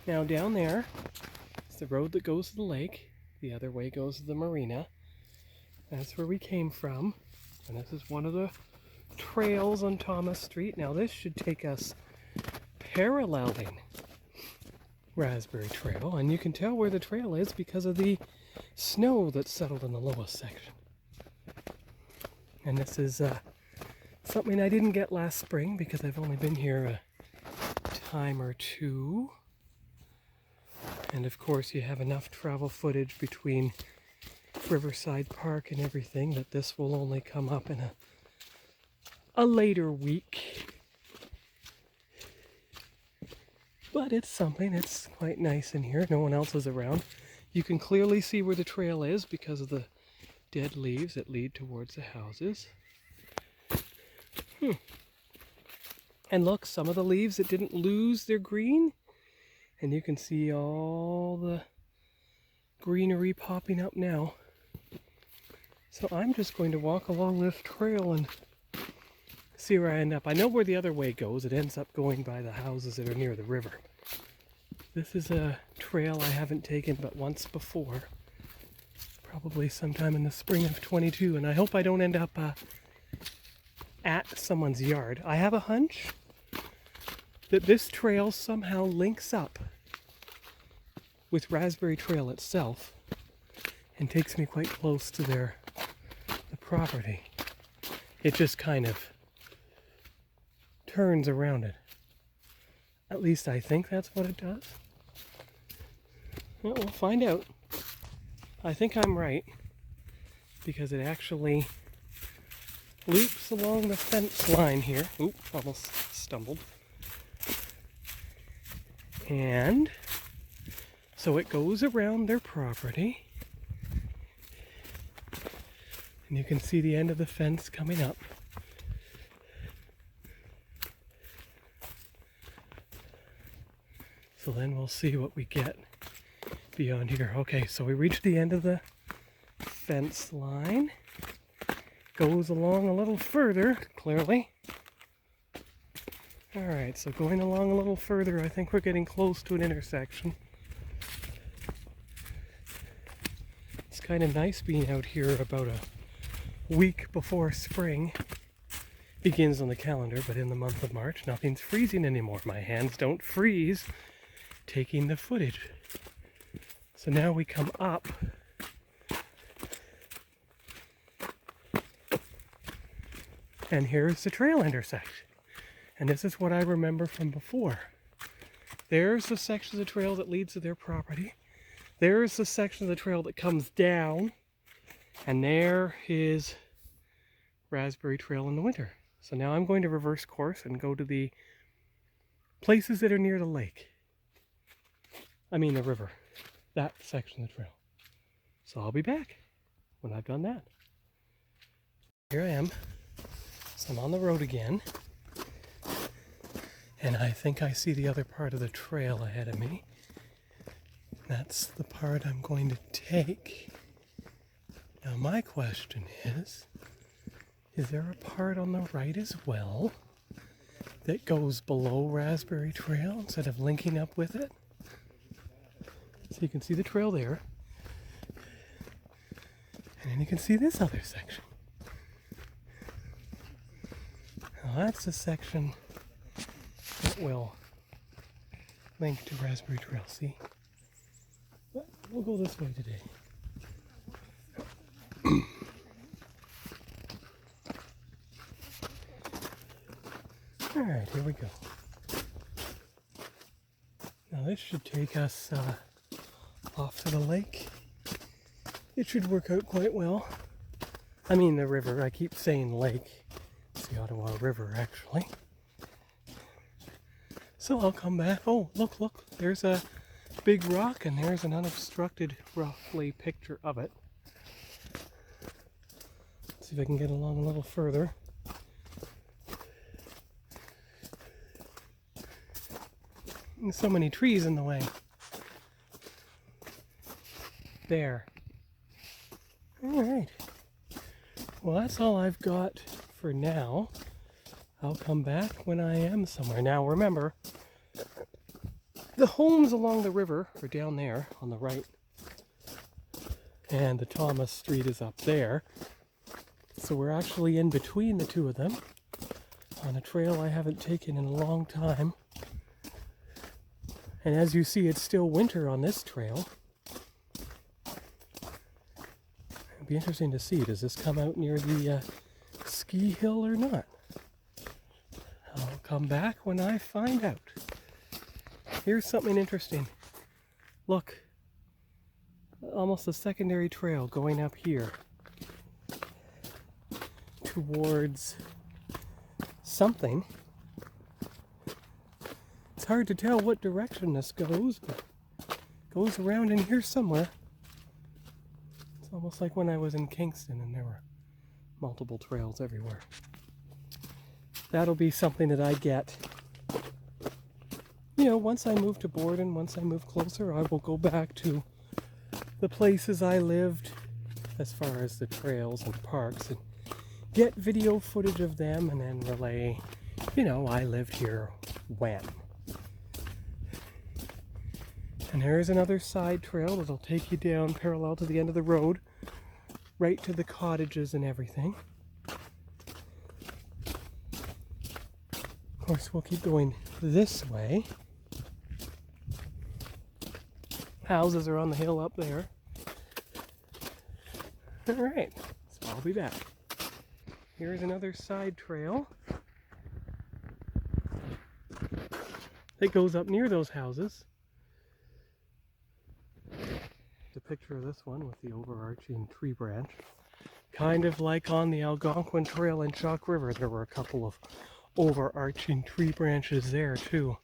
Now down there is the road that goes to the lake. The other way goes to the marina. That's where we came from. And this is one of the trails on Thomas Street. Now this should take us paralleling Raspberry Trail. And you can tell where the trail is because of the snow that's settled in the lowest section. And this is something I didn't get last spring because I've only been here a time or two. And of course you have enough travel footage between Riverside Park and everything that this will only come up in a later week. But it's something. It's quite nice in here. No one else is around. You can clearly see where the trail is because of the dead leaves that lead towards the houses. And look, some of the leaves that didn't lose their green. And you can see all the greenery popping up now. So I'm just going to walk along this trail and see where I end up. I know where the other way goes. It ends up going by the houses that are near the river. This is a trail I haven't taken but once before. Probably sometime in the spring of 22. And I hope I don't end up at someone's yard. I have a hunch that this trail somehow links up with Raspberry Trail itself and takes me quite close to the property. It just kind of turns around it. At least I think that's what it does. Well, we'll find out. I think I'm right because it actually loops along the fence line here. Oop, almost stumbled. And so it goes around their property. And you can see the end of the fence coming up. So then we'll see what we get beyond here. Okay, so we reached the end of the fence line. Goes along a little further, clearly. Alright, so going along a little further, I think we're getting close to an intersection. It's kind of nice being out here about a week before spring begins on the calendar, but in the month of March, nothing's freezing anymore. My hands don't freeze taking the footage. So now we come up and here's the trail intersection. And this is what I remember from before. There's the section of the trail that leads to their property. There's the section of the trail that comes down. And there is Raspberry Trail in the winter. So now I'm going to reverse course and go to the places that are near the lake. I mean the river. That section of the trail. So I'll be back when I've done that. Here I am. So I'm on the road again. And I think I see the other part of the trail ahead of me. That's the part I'm going to take. Now my question is there a part on the right as well that goes below Raspberry Trail instead of linking up with it? So you can see the trail there. And then you can see this other section. Now that's the section that will link to Raspberry Trail, see? But we'll go this way today. Alright, here we go. Now this should take us off to the lake. It should work out quite well. I mean the river, I keep saying lake. It's the Ottawa River actually. So I'll come back. Oh, look, there's a big rock and there's an unobstructed, roughly picture of it. Let's see if I can get along a little further. There's so many trees in the way. There. Alright. Well, that's all I've got for now. I'll come back when I am somewhere. Now remember, The homes along the river are down there on the right, and the Thomas Street is up there. So we're actually in between the two of them on a trail I haven't taken in a long time. And as you see, it's still winter on this trail. It'd be interesting to see, does this come out near the ski hill or not? I'll come back when I find out. Here's something interesting. Look, almost a secondary trail going up here towards something. It's hard to tell what direction this goes, but it goes around in here somewhere. It's almost like when I was in Kingston and there were multiple trails everywhere. That'll be something that I get. You know, once I move to Borden, once I move closer, I will go back to the places I lived as far as the trails and parks and get video footage of them and then relay, you know, I lived here when. And there's another side trail that'll take you down parallel to the end of the road, right to the cottages and everything. Of course, we'll keep going this way. Houses are on the hill up there. Alright, so I'll be back. Here's another side trail that goes up near those houses. The picture of this one with the overarching tree branch. Kind of like on the Algonquin Trail in Chalk River, there were a couple of overarching tree branches there too.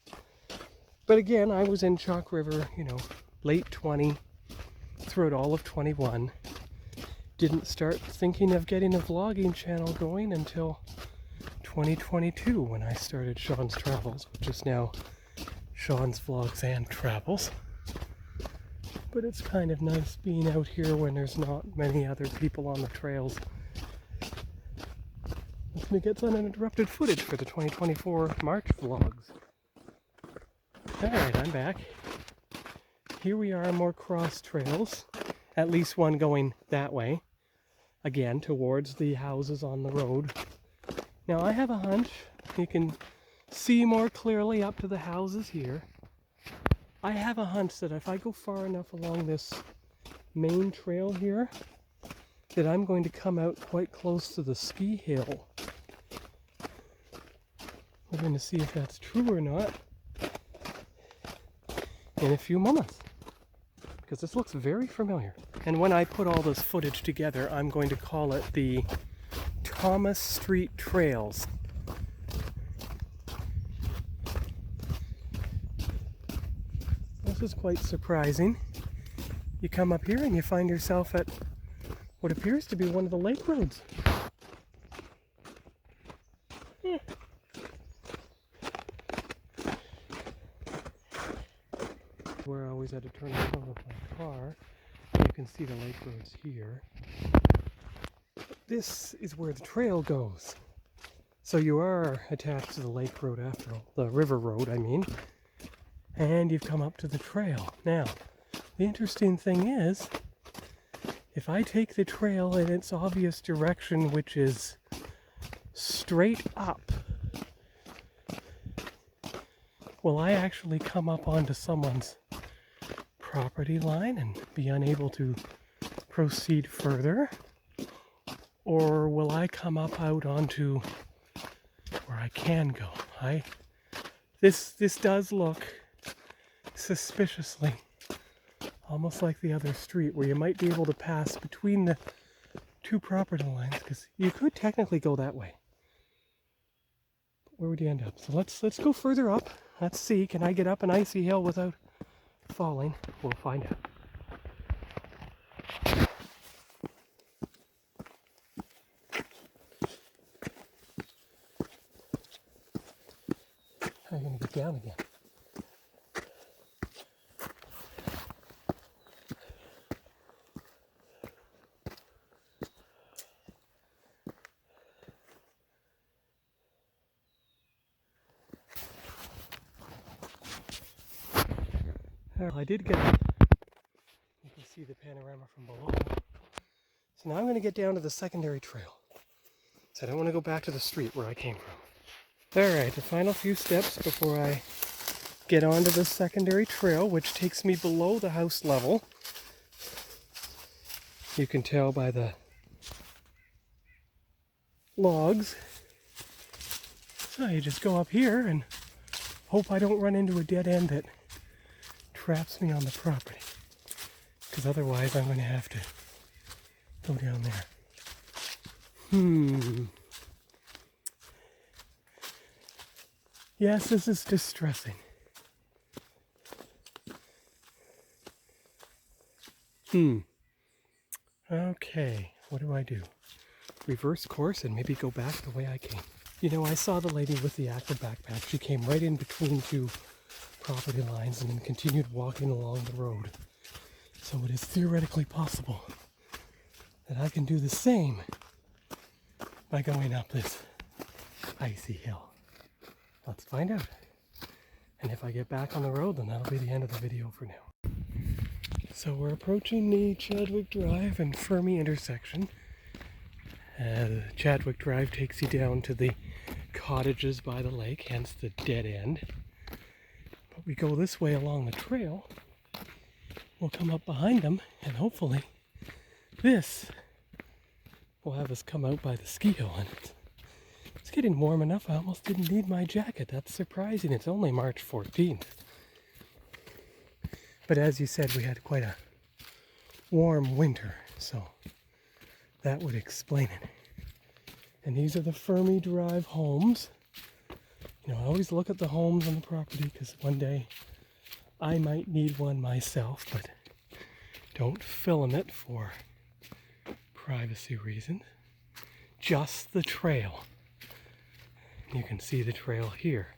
But again, I was in Chalk River, you know, late 20, throughout all of 21. Didn't start thinking of getting a vlogging channel going until 2022 when I started Sean's Travels, which is now Sean's Vlogs and Travels. But it's kind of nice being out here when there's not many other people on the trails. Lets me get some uninterrupted footage for the 2024 March vlogs. Alright, I'm back. Here we are, more cross trails. At least one going that way. Again, towards the houses on the road. Now I have a hunch. You can see more clearly up to the houses here. I have a hunch that if I go far enough along this main trail here, that I'm going to come out quite close to the ski hill. We're going to see if that's true or not in a few moments, because this looks very familiar. And when I put all this footage together, I'm going to call it the Thomas Street Trails. This is quite surprising. You come up here and you find yourself at what appears to be one of the lake roads. Where I always had to turn around with my car. You can see the lake roads here. This is where the trail goes. So you are attached to the lake road after all, the river road, I mean. And you've come up to the trail. Now, the interesting thing is, if I take the trail in its obvious direction, which is straight up, will I actually come up onto someone's property line and be unable to proceed further? Or will I come up out onto where I can go? This does look suspiciously almost like the other street, where you might be able to pass between the two property lines, because you could technically go that way. But where would you end up? So let's go further up. Let's see, can I get up an icy hill without falling? We'll find out. How are you going to get down again? I did get up. You can see the panorama from below. So now I'm going to get down to the secondary trail. So I don't want to go back to the street where I came from. Alright, the final few steps before I get onto the secondary trail, which takes me below the house level. You can tell by the logs. So you just go up here and hope I don't run into a dead end that traps me on the property. Because otherwise I'm going to have to go down there. Yes, this is distressing. Okay, what do I do? Reverse course and maybe go back the way I came. You know, I saw the lady with the aqua backpack. She came right in between two property lines and then continued walking along the road. So it is theoretically possible that I can do the same by going up this icy hill. Let's find out. And if I get back on the road, then that'll be the end of the video for now. So we're approaching the Chadwick Drive and Fermi intersection. Chadwick Drive takes you down to the cottages by the lake, hence the dead end. But we go this way along the trail. We'll come up behind them, and hopefully this will have us come out by the ski hill. And it's getting warm enough, I almost didn't need my jacket. That's surprising. It's only March 14th. But as you said, we had quite a warm winter, so that would explain it. And these are the Fermi Drive homes. You know, I always look at the homes on the property because one day I might need one myself, but don't film it for privacy reasons. Just the trail. You can see the trail here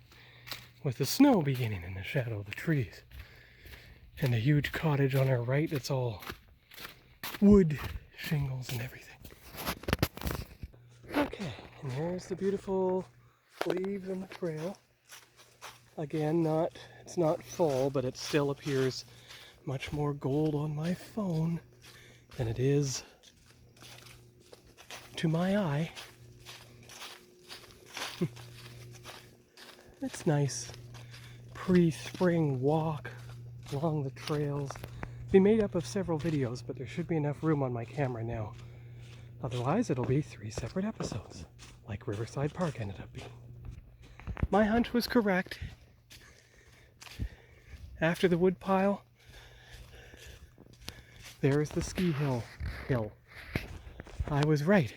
with the snow beginning in the shadow of the trees. And a huge cottage on our right that's all wood, shingles, and everything. Okay, and here's the beautiful leaves on the trail. Again, it's not full, but it still appears much more gold on my phone than it is to my eye. It's nice pre-spring walk along the trails. Be made up of several videos, but there should be enough room on my camera now. Otherwise, it'll be 3 separate episodes, like Riverside Park ended up being. My hunch was correct. After the wood pile, there's the ski hill. I was right.